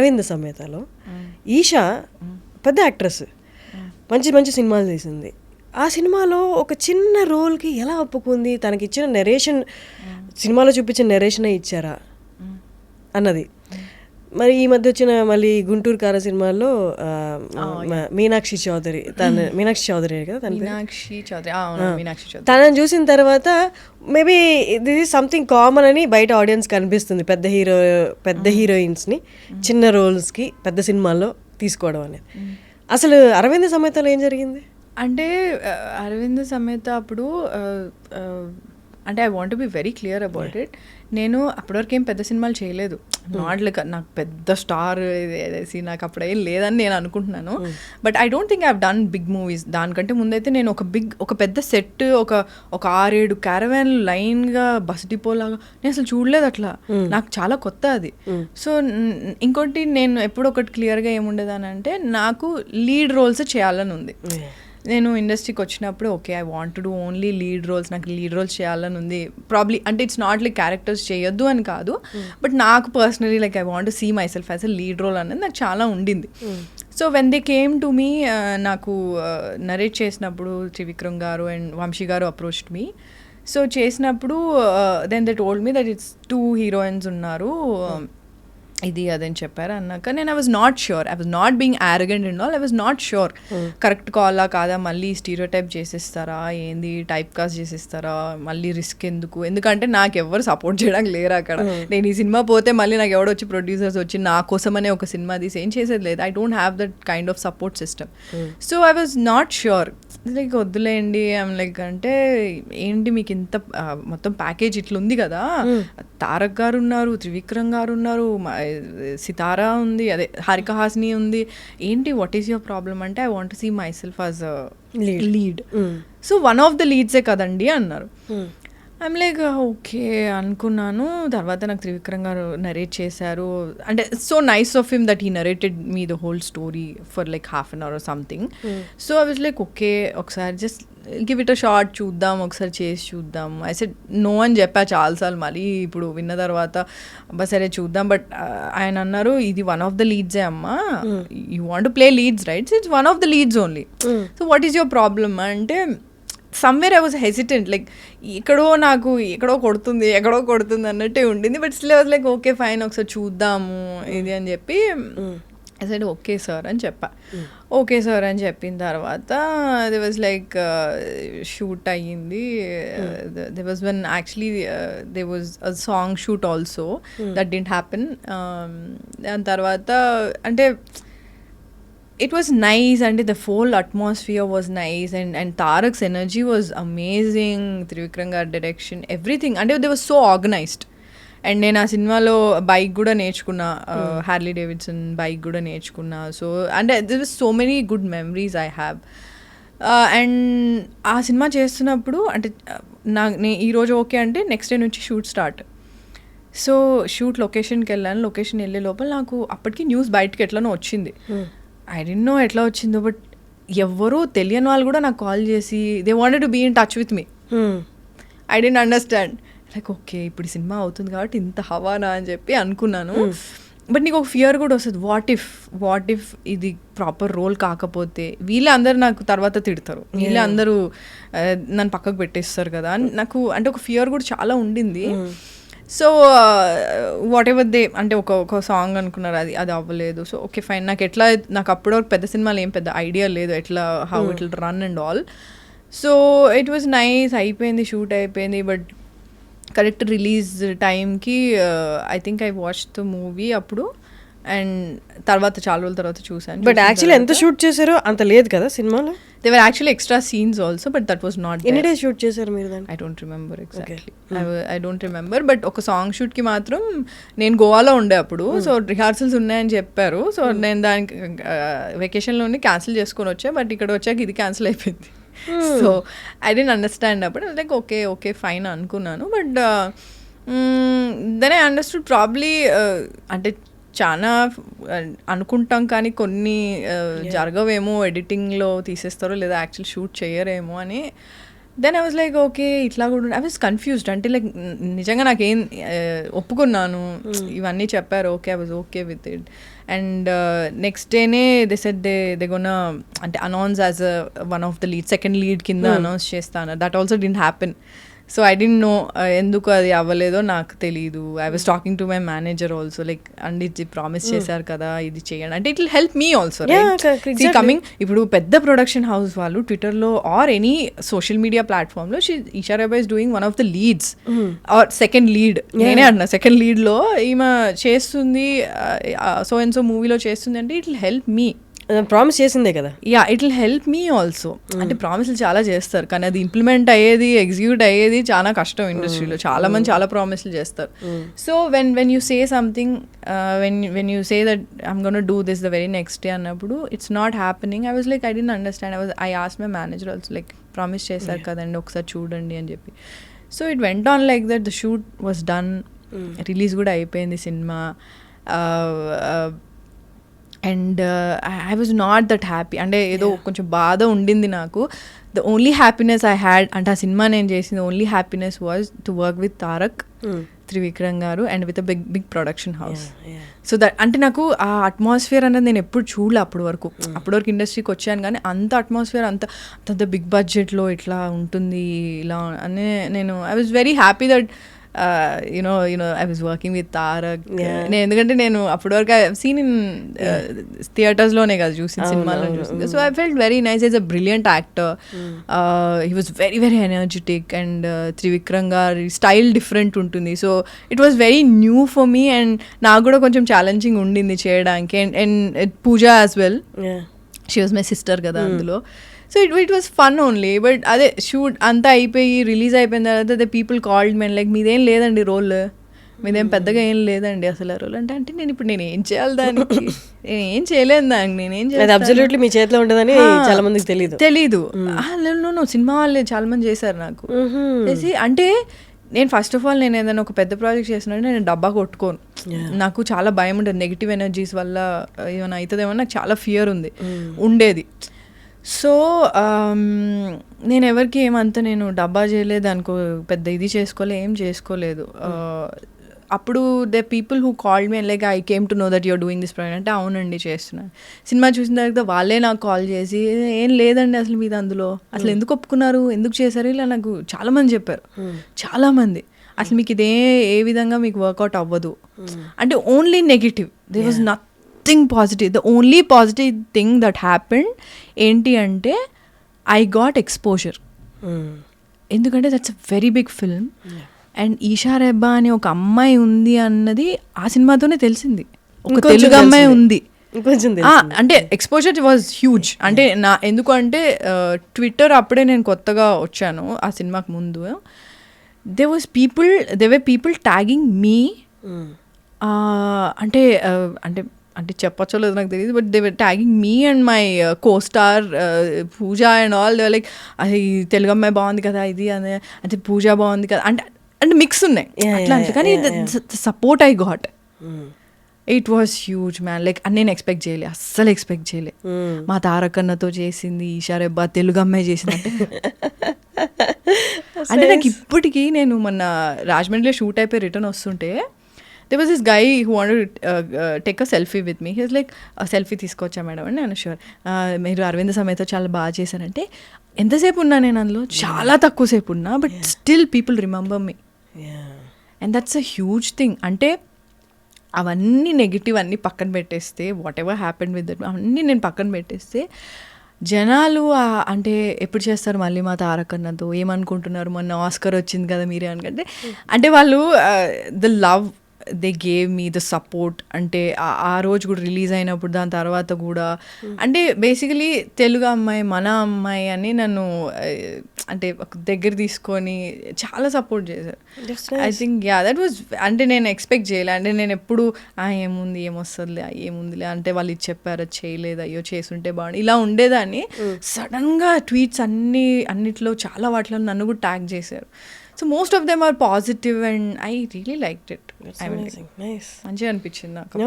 అరవింద సమేతలో ఈషా పెద్ద యాక్ట్రెస్, మంచి మంచి సినిమాలు తీసింది. ఆ సినిమాలో ఒక చిన్న రోల్కి ఎలా ఒప్పుకుంది, తనకి ఇచ్చిన నెరేషన్ సినిమాలో చూపించిన నెరేషనే ఇచ్చారా అన్నది. మరి ఈ మధ్య వచ్చిన మళ్ళీ గుంటూరు కార సినిమాల్లో మీనాక్షి చౌదరి కదా తనని చూసిన తర్వాత maybe this is something common అని బయట ఆడియన్స్ కనిపిస్తుంది. పెద్ద హీరోయిన్స్ని చిన్న రోల్స్కి పెద్ద సినిమాల్లో తీసుకోవడం అనేది. అసలు అరవింద సమేతలో ఏం జరిగింది అంటే, అరవింద సమేత అప్పుడు అంటే I want be very clear about it. నేను అప్పటివరకు ఏం పెద్ద సినిమాలు చేయలేదు. నాట్ లైక్ నాకు పెద్ద స్టార్ వేసి నాకు అప్పుడు ఏం లేదని నేను అనుకుంటున్నాను. But I don't think I have done big movies. దానికంటే ముందైతే నేను ఒక పెద్ద సెట్ ఒక 6-7 క్యారవాన్ లైన్గా బస్ డిపో లాగా నేను అసలు చూడలేదు. అట్లా నాకు చాలా కొత్త అది. సో ఇంకోటి నేను ఎప్పుడు ఒకటి క్లియర్గా ఏముండేదానంటే నాకు లీడ్ రోల్స్ చేయాలని ఉంది. నేను ఇండస్ట్రీకి వచ్చినప్పుడు okay I want to do only lead roles, నాకు లీడ్ రోల్స్ చేయాలని ఉంది. ప్రాబ్లీ అంటే ఇట్స్ నాట్ లైక్ క్యారెక్టర్స్ చేయొద్దు అని కాదు, బట్ నాకు personally like I want to see myself as a lead role అనేది నాకు చాలా ఉండింది. So when they came to me, నాకు నరేట్ చేసినప్పుడు Trivikram garu and Vamshi garu approached me. So చేసినప్పుడు then they told me that it's 2 heroines ఉన్నారు, ఇది అదని చెప్పారు. అన్నాక నేను I was not sure, I was not being arrogant and all, I was not sure correct కాలా కాదా, మళ్ళీ స్టీరియో టైప్ చేసేస్తారా ఏంది, టైప్ కాస్ట్ చేసేస్తారా, మళ్ళీ రిస్క్ ఎందుకు, ఎందుకంటే నాకు ఎవరు సపోర్ట్ చేయడానికి లేరు అక్కడ. నేను ఈ సినిమా పోతే మళ్ళీ నాకు ఎవడో వచ్చి ప్రొడ్యూసర్స్ వచ్చి నా కోసమనే ఒక సినిమా తీసి ఏం చేసేది లేదు. I don't have that kind of support system. So I was not sure, like వద్దులేండి. ఐమ్ లైక్ అంటే ఏంటి మీకు ఇంత మొత్తం ప్యాకేజ్ ఇట్లా ఉంది కదా, తారక్ గారు ఉన్నారు, త్రివిక్రమ్ గారు ఉన్నారు, సితారా ఉంది, అదే హారిక హాసిని ఉంది, ఏంటి వాట్ ఈస్ యువర్ ప్రాబ్లమ్ అంటే I want to see myself as a lead. So one of the లీడ్సే కదండి అన్నారు. ఐమ్ లైక్ ఓకే అనుకున్నాను. తర్వాత నాకు త్రివిక్రమ్ గారు నరేట్ చేశారు. అంటే so nice of him that he narrated me the whole story for like ½ an hour or something. So I was like okay ఒకసారి just give it a shot, చూద్దాం ఒకసారి చేసి చూద్దాం. ఐ సెడ్ నో అని చెప్పా చాలాసార్లు. మళ్ళీ ఇప్పుడు విన్న తర్వాత అబ్బా సరే చూద్దాం. బట్ ఆయన అన్నారు ఇది వన్ ఆఫ్ ద లీడ్సే అమ్మా, you want to play leads right, it's one of the leads only. So what is your problem అంటే somewhere I was hesitant, like ఎక్కడో కొడుతుంది అన్నట్టే ఉండింది. But still I was like okay fine ఒకసారి చూద్దాము ఇది అని చెప్పి ఐ సెడ్ ఓకే సార్ అని చెప్పా. ఓకే సార్ అని చెప్పిన తర్వాత దే వాజ్ లైక్ షూట్ అయ్యింది. They was one actually they was a song shoot also that didn't happen. దాని తర్వాత అంటే it was nice and the whole atmosphere was nice and Tarak's energy was amazing, Trivikram gar direction, everything, and they were so organized. And నేను ఆ సినిమాలో bike కూడా నేర్చుకున్నా, Harley Davidson bike కూడా నేర్చుకున్నా. సో అంటే దిర్ was so many good memories I have. And ఆ cinema చేస్తున్నప్పుడు అంటే ఈరోజు ఓకే అంటే నెక్స్ట్ డే నుంచి షూట్ స్టార్ట్. సో షూట్ లొకేషన్కి వెళ్ళాను. లొకేషన్ వెళ్ళే లోపల నాకు అప్పటికి న్యూస్ బయటకి ఎట్లనో వచ్చింది. ఐ డోంట్ నో ఎట్లా వచ్చిందో, బట్ ఎవరో తెలియని వాళ్ళు కూడా నాకు కాల్ చేసి they wanted to be in touch with me. I don't understand, like okay ఇప్పుడు సినిమా అవుతుంది కాబట్టి ఇంత హవానా అని చెప్పి అనుకున్నాను. బట్ నీకు ఒక ఫియర్ కూడా వస్తుంది, వాట్ ఇఫ్ ఇది ప్రాపర్ రోల్ కాకపోతే, వీళ్ళే అందరు నాకు తర్వాత తిడతారు, వీళ్ళే అందరూ నన్ను పక్కకు పెట్టేస్తారు కదా అని నాకు అంటే ఒక ఫియర్ కూడా చాలా ఉండింది. సో వాట్ ఎవర్ దే అంటే ఒక సాంగ్ అనుకున్నారు, అది అవ్వలేదు. సో ఓకే ఫైన్, నాకు అప్పుడు పెద్ద సినిమాలు ఏం పెద్ద ఐడియా లేదు ఎట్లా how it will run and all. So it was nice, అయిపోయింది షూట్ అయిపోయింది. బట్ కరెక్ట్ రిలీజ్ టైంకి I think I watch the movie అప్పుడు, అండ్ తర్వాత చాలా రోజుల తర్వాత చూసాను. బట్ యాక్చువల్లీ ఎంత షూట్ చేశారో అంత లేదు కదా సినిమాలో. They were actually extra scenes also, but that was not. ఎన్ని డేస్ షూట్ చేశారు మీరు దాన్ని? I don't remember exactly, I don't remember. But ఒక సాంగ్ షూట్కి మాత్రం నేను గోవాలో ఉండే అప్పుడు, సో రిహార్సల్స్ ఉన్నాయని చెప్పారు. సో నేను దానికి వెకేషన్లోనే క్యాన్సిల్ చేసుకొని వచ్చా, బట్ ఇక్కడ వచ్చాక ఇది క్యాన్సిల్ అయిపోయింది. సో ఐ డోంట్ అండర్స్టాండ్ అప్పుడు, లైక్ ఓకే ఫైన్ అనుకున్నాను. But then I understood probably అంటే చాలా అనుకుంటాం కానీ కొన్ని జరగవేమో, ఎడిటింగ్లో తీసేస్తారో లేదా యాక్చువల్ షూట్ చేయరేమో అని. Then I was like okay ఇట్లా కూడా ఐ వాజ్ కన్ఫ్యూజ్డ్ అంటే లైక్ నిజంగా నాకేం ఒప్పుకున్నాను ఇవన్నీ చెప్పారు okay I was okay with it and next డేనే దే సెడ్ దే గోన అంటే announce as one of the lead second lead కింద అనౌన్స్ చేస్తాను that also didn't happen so I didn't know ఎందుకు అది అవ్వలేదో నాకు తెలీదు I was talking to my manager also like and ఇది ప్రామిస్ చేశారు కదా ఇది చేయండి అంటే it will help me also coming ఇప్పుడు పెద్ద ప్రొడక్షన్ హౌస్ వాళ్ళు ట్విట్టర్లో ఆర్ ఎనీ సోషల్ మీడియా ప్లాట్ఫామ్లో Eesha Rebba is doing one of the leads or second lead నేనే అంటున్నా సెకండ్ లీడ్లో ఈమె చేస్తుంది సో అండ్ సో మూవీలో చేస్తుంది అంటే it will help me promise చేసిందే కదా yeah it will help me also అంటే ప్రామిస్లు చాలా చేస్తారు కానీ అది ఇంప్లిమెంట్ అయ్యేది ఎగ్జిక్యూట్ అయ్యేది చాలా కష్టం ఇండస్ట్రీలో చాలా మంది చాలా ప్రామిస్లు చేస్తారు so when you say something when you say that I'm gonna do this the very next day అన్నప్పుడు it's not happening I was like I didn't understand I ask my manager also like promise చేశారు కదండి ఒకసారి చూడండి అని చెప్పి so it went on like that the shoot was done release కూడా అయిపోయింది సినిమా and I was not that happy అంటే ఏదో కొంచెం బాధ ఉండింది నాకు the only happiness I had అంటే ఆ సినిమా నేను చేసింది only happiness was to work with Tarak Trivikram garu and with a big production house so that అంటే నాకు ఆ అట్మాస్ఫియర్ అనేది నేను ఎప్పుడు చూడలే అప్పటి వరకు ఇండస్ట్రీకి వచ్చాను కానీ అంత అట్మాస్ఫియర్ అంత బిగ్ బడ్జెట్లో ఇట్లా ఉంటుంది ఇలా అని నేను I was very happy that you know I was working with Tarak ఎందుకంటే నేను అప్పటి వరకు సీన్ ఇన్ థియేటర్స్లోనే కదా చూసిన సినిమాలో చూసింది so I felt very nice is a brilliant actor he was very very energetic and Trivikram గారి స్టైల్ డిఫరెంట్ ఉంటుంది so it was very new for me and నాకు కూడా కొంచెం ఛాలెంజింగ్ ఉండింది చేయడానికి and Pooja as well she was my sister కదా అందులో so it was fun only but అదే షూట్ అంతా అయిపోయి రిలీజ్ అయిపోయిన తర్వాత the people called men like మీదేం లేదండి రోల్ మీదేం పెద్దగా ఏం లేదండి అసలు ఆ రోల్ అంటే నేను ఏం చేయాలి దానికి నేను ఏం చేయలేదు దానికి నేనేం చేయాలి అబ్సల్యూట్లీ మీ చేతిలో ఉంటుందని చాలా మందికి తెలీదు సినిమా వాళ్ళే చాలా మంది చేశారు నాకు చేసి అంటే నేను ఫస్ట్ ఆఫ్ ఆల్ నేను ఏదైనా ఒక పెద్ద ప్రాజెక్ట్ చేసినట్టు నేను డబ్బా కొట్టుకోను నాకు చాలా భయం ఉంటుంది నెగిటివ్ ఎనర్జీస్ వల్ల ఏమైనా అవుతుందేమో నాకు చాలా ఫియర్ ఉండేది సో నేను ఎవరికి ఏమంతా నేను డబ్బా చేయలేదు అనుకో పెద్ద ఇది ఏం చేసుకోలేదు అప్పుడు the people who called me like I came to know that you're doing this project అంటే అవునండి చేస్తున్నాను సినిమా చూసిన తర్వాత వాళ్ళే నాకు కాల్ చేసి ఏం లేదండి అసలు మీద అందులో అసలు ఎందుకు ఒప్పుకున్నారు ఎందుకు చేశారు ఇలా నాకు చాలామంది చెప్పారు చాలామంది అసలు మీకు ఇదే ఏ విధంగా మీకు వర్కౌట్ అవ్వదు అంటే only negative they was nothing positive the only positive thing that happened ఏంటి అంటే ఐ గాట్ ఎక్స్పోజర్ ఎందుకంటే that's a very big film and Eesha Rebba అనే ఒక అమ్మాయి ఉంది అన్నది ఆ సినిమాతోనే తెలిసింది ఒక తెలుగు అమ్మాయి ఉంది అంటే ఎక్స్పోజర్ వాజ్ హ్యూజ్ అంటే ఎందుకంటే ట్విట్టర్ అప్పుడే నేను కొత్తగా వచ్చాను ఆ సినిమాకి ముందు they were people tagging me అంటే చెప్పచ్చో లేదు నాకు తెలియదు but they were tagging me and my co-star Pooja and all they like అది తెలుగు అమ్మాయి బాగుంది కదా ఇది అని అంటే పూజ బాగుంది కదా అంటే మిక్స్ ఉన్నాయి అట్లా అంటే కానీ support I got it was huge man like నేను ఎక్స్పెక్ట్ చేయలే అస్సలు ఎక్స్పెక్ట్ చేయలే మా తారకన్నతో చేసింది ఈషా రెబ్బా తెలుగు అమ్మాయి చేసింది అంటే నాకు ఇప్పటికీ నేను మొన్న రాజమండ్రిలో షూట్ అయిపోయి రిటర్న్ వస్తుంటే there was this guy who wanted to take a selfie with me. He was like, selfie తీసుకొచ్చా మేడం అని నేను షూర్ మీరు అరవింద్ సమేత చాలా బాగా చేశారంటే ఎంతసేపు ఉన్నా నేను అందులో చాలా తక్కువ సేపు ఉన్నా but still people remember me and that's a huge thing అంటే అవన్నీ నెగిటివ్ అన్నీ పక్కన పెట్టేస్తే what ever happened with that అవన్నీ నేను పక్కన పెట్టేస్తే జనాలు అంటే ఎప్పుడు చేస్తారు మళ్ళీ మా తారకన్నతో ఏమనుకుంటున్నారు మొన్న ఆస్కర్ వచ్చింది కదా మీరే అనుకుంటే అంటే వాళ్ళు the love they gave me the support అంటే ఆ రోజు కూడా రిలీజ్ అయినప్పుడు దాని తర్వాత కూడా అంటే బేసికలీ తెలుగు అమ్మాయి మన అమ్మాయి అని నన్ను అంటే దగ్గర తీసుకొని చాలా సపోర్ట్ చేశారు ఐ థింక్ దట్ వాజ్ అంటే నేను ఎక్స్పెక్ట్ చేయలే అంటే నేను ఎప్పుడు ఏముంది ఏమొస్తుందిలే ఏముందిలే అంటే వాళ్ళు ఇది చెప్పారు చేయలేదు అయ్యో చేసుంటే బాగుంది ఇలా ఉండేదాన్ని సడన్గా ట్వీట్స్ అన్నిట్లో చాలా వాటిలో నన్ను కూడా ట్యాగ్ చేశారు so most of them are positive and I really liked it మంచిగా అనిపించింది నాకు